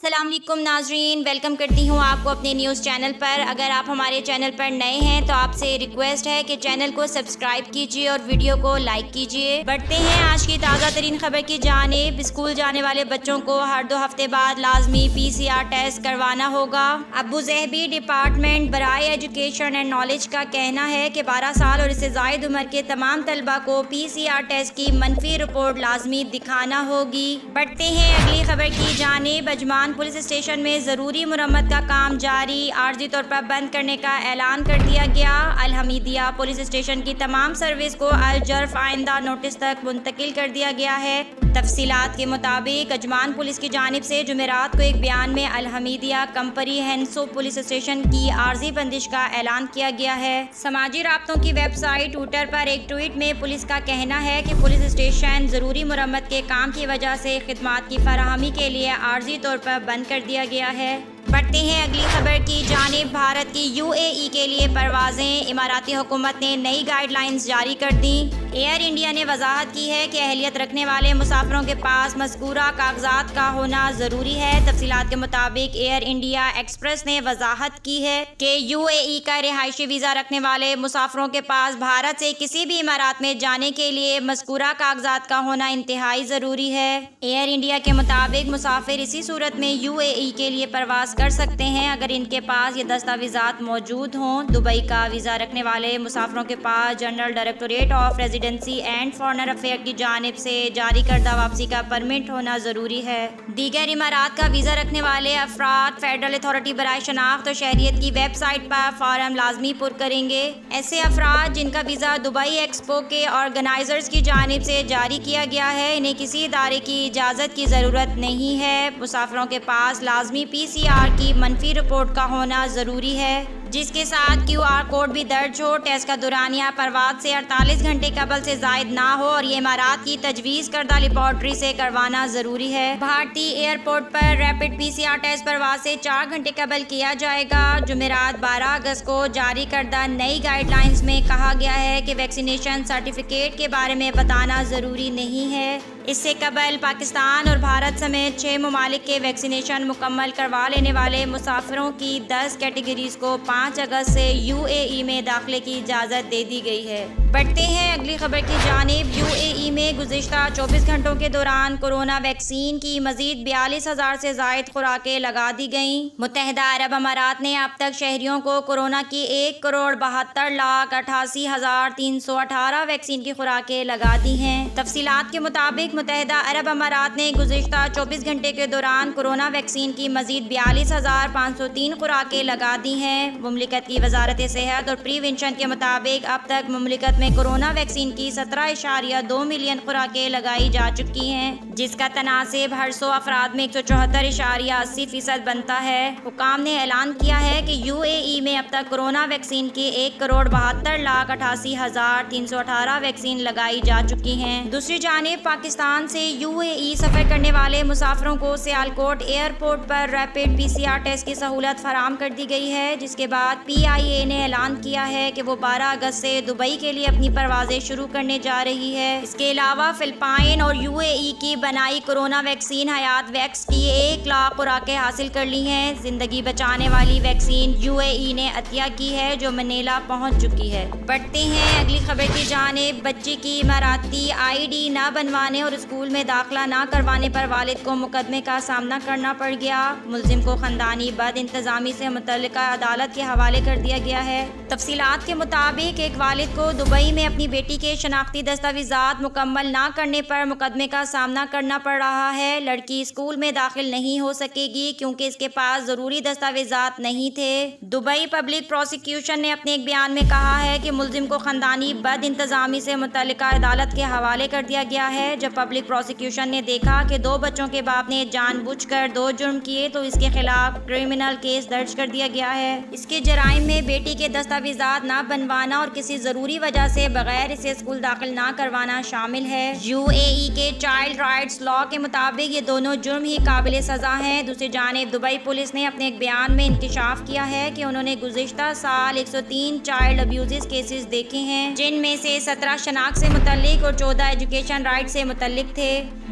السلام علیکم ناظرین، ویلکم کرتی ہوں آپ کو اپنے نیوز چینل پر۔ اگر آپ ہمارے چینل پر نئے ہیں تو آپ سے ریکویسٹ ہے کہ چینل کو سبسکرائب کیجیے اور ویڈیو کو لائک کیجیے۔ بڑھتے ہیں آج کی تازہ ترین خبر کی جانب۔ اسکول جانے والے بچوں کو ہر 2 ہفتے بعد لازمی PCR ٹیسٹ کروانا ہوگا۔ ابو ظہبی ڈپارٹمنٹ برائے ایجوکیشن اینڈ نالج کا کہنا ہے کہ 12 سال اور اس سے زائد عمر کے تمام طلبہ کو PCR ٹیسٹ کی منفی رپورٹ لازمی دکھانا ہوگی۔ بڑھتے ہیں اگلی خبر کی جانب۔ اجمان پولیس اسٹیشن میں ضروری مرمت کا کام جاری، عارضی طور پر بند کرنے کا اعلان کر دیا گیا۔ الحمیدیہ پولیس اسٹیشن کی تمام سروس کو الجرف آئندہ نوٹس تک منتقل کر دیا گیا ہے۔ تفصیلات کے مطابق اجمان پولیس کی جانب سے جمعرات کو ایک بیان میں الحمیدیہ کمپری ہینسو پولیس اسٹیشن کی عارضی بندش کا اعلان کیا گیا ہے۔ سماجی رابطوں کی ویب سائٹ ٹویٹر پر ایک ٹویٹ میں پولیس کا کہنا ہے کہ پولیس اسٹیشن ضروری مرمت کے کام کی وجہ سے خدمات کی فراہمی کے لیے عارضی طور پر بند کر دیا گیا ہے۔ بڑھتے ہیں اگلی خبر کی جانب۔ بھارت کی UAE کے لیے پروازیں، اماراتی حکومت نے نئی گائیڈ لائنز جاری کر دیں۔ ایئر انڈیا نے وضاحت کی ہے کہ اہلیت رکھنے والے مسافروں کے پاس مذکورہ کاغذات کا ہونا ضروری ہے۔ تفصیلات کے مطابق ایئر انڈیا ایکسپریس نے وضاحت کی ہے کہ UAE کا رہائشی ویزا رکھنے والے مسافروں کے پاس بھارت سے کسی بھی امارات میں جانے کے لیے مذکورہ کاغذات کا ہونا انتہائی ضروری ہے۔ ایئر انڈیا کے مطابق مسافر اسی صورت میں UAE کے لیے پرواز کر سکتے ہیں اگر ان کے پاس یہ دستاویزات موجود ہوں۔ دبئی کا ویزا رکھنے والے مسافروں کے پاس general directorate of residency and foreigner affair کی جانب سے جاری کردہ واپسی کا پرمٹ ہونا ضروری ہے۔ دیگر امارات کا ویزا رکھنے والے افراد فیڈرل اتھارٹی برائے شناخت اور شہریت کی ویب سائٹ پر فارم لازمی پر کریں گے۔ ایسے افراد جن کا ویزا دبئی ایکسپو کے آرگنائزرز کی جانب سے جاری کیا گیا ہے، انہیں کسی ادارے کی اجازت کی ضرورت نہیں ہے۔ مسافروں کے پاس لازمی PCR کی منفی رپورٹ کا ہونا ضروری ہے، جس کے ساتھ QR کوڈ بھی درج ہو۔ ٹیسٹ کا دورانیہ پرواز سے 48 گھنٹے قبل سے زائد نہ ہو اور یہ امارات کی تجویز کردہ لیبارٹری سے کروانا ضروری ہے۔ بھارتی ایئرپورٹ پر ریپڈ PCR ٹیسٹ پرواز سے 4 گھنٹے قبل کیا جائے گا۔ جمعرات 12 اگست کو جاری کردہ نئی گائیڈ لائنز میں کہا گیا ہے کہ ویکسینیشن سرٹیفکیٹ کے بارے میں بتانا ضروری نہیں ہے۔ اس سے قبل پاکستان اور بھارت سمیت 6 ممالک کے ویکسینیشن مکمل کروا لینے والے مسافروں کی 10 کیٹیگریز کو 5 اگست سے UAE میں داخلے کی اجازت دے دی گئی ہے۔ بڑھتے ہیں اگلی خبر کی جانب۔ UAE میں گزشتہ 24 گھنٹوں کے دوران کورونا ویکسین کی مزید 42,000 سے زائد خوراکیں لگا دی گئیں۔ متحدہ عرب امارات نے اب تک شہریوں کو کورونا کی 1,72,88,318 ویکسین کی خوراکیں لگا دی ہیں۔ تفصیلات کے مطابق متحدہ عرب امارات نے گزشتہ 24 گھنٹے کے دوران کورونا ویکسین کی مزید 42,503 خوراکیں لگا دی ہیں۔ مملکت کی وزارت صحت اور پریونشن کے مطابق اب تک مملکت میں کورونا ویکسین کی 17.2 ملین خوراکیں لگائی جا چکی ہیں، جس کا تناسب ہر 100 افراد میں 174.80% بنتا ہے۔ حکام نے اعلان کیا ہے کہ UAE میں اب تک کورونا ویکسین کی 1,72,88,318 ویکسین لگائی جا چکی ہیں۔ دوسری جانب پاکستان سے UAE سفر کرنے والے مسافروں کو سیالکوٹ ایئرپورٹ پر ریپڈ PCR ٹیسٹ کی سہولت فراہم کر دی گئی ہے، جس کے بعد PIA نے اعلان کیا ہے کہ وہ 12 اگست سے دبئی کے لیے اپنی پروازیں شروع کرنے جا رہی ہے۔ اس کے علاوہ فلپائن اور UAE کی بنائی کورونا ویکسین حیات ویکس کی 1 لاکھ خوراکیں حاصل کر لی ہیں۔ زندگی بچانے والی ویکسین UAE نے عطیہ کی ہے، جو منیلا پہنچ چکی ہے۔ بڑھتے ہیں اگلی خبر کی جانب۔ بچی کی اماراتی ID نہ بنوانے اور اسکول میں داخلہ نہ کروانے پر والد کو مقدمے کا سامنا کرنا پڑ گیا۔ ملزم کو خاندانی بد انتظامی سے متعلقہ عدالت کے حوالے کر دیا گیا ہے۔ تفصیلات کے مطابق ایک والد کو دبئی میں اپنی بیٹی کے شناختی دستاویزات مکمل نہ کرنے پر مقدمے کا سامنا کرنا پڑ رہا ہے۔ لڑکی اسکول میں داخل نہیں ہو سکے گی کیونکہ اس کے پاس ضروری دستاویزات نہیں تھے۔ دبئی پبلک پروسیکیوشن نے اپنے ایک بیان میں کہا ہے کہ ملزم کو خاندانی بد انتظامی سے متعلقہ عدالت کے حوالے کر دیا گیا ہے۔ جب پبلک پروسیکیوشن نے دیکھا کہ 2 بچوں کے باپ نے جان بوجھ کر 2 جرم کیے تو اس کے خلاف کرمنل کیس درج کر دیا گیا ہے۔ اس کے جرائم میں بیٹی کے دستاویزات نہ بنوانا اور کسی ضروری وجہ سے بغیر اسے اسکول داخل نہ کروانا شامل ہے۔ UAE کے چائلڈ رائٹس لاء کے مطابق یہ دونوں جرم ہی قابل سزا ہیں۔ دوسری جانب دبئی پولیس نے اپنے ایک بیان میں انکشاف کیا ہے کہ انہوں نے گزشتہ سال 103 چائلڈ ابیوز کیسز دیکھے ہیں، جن میں سے 17 شناخت سے متعلق اور 14 ایجوکیشن رائٹ سے متعلق تھے۔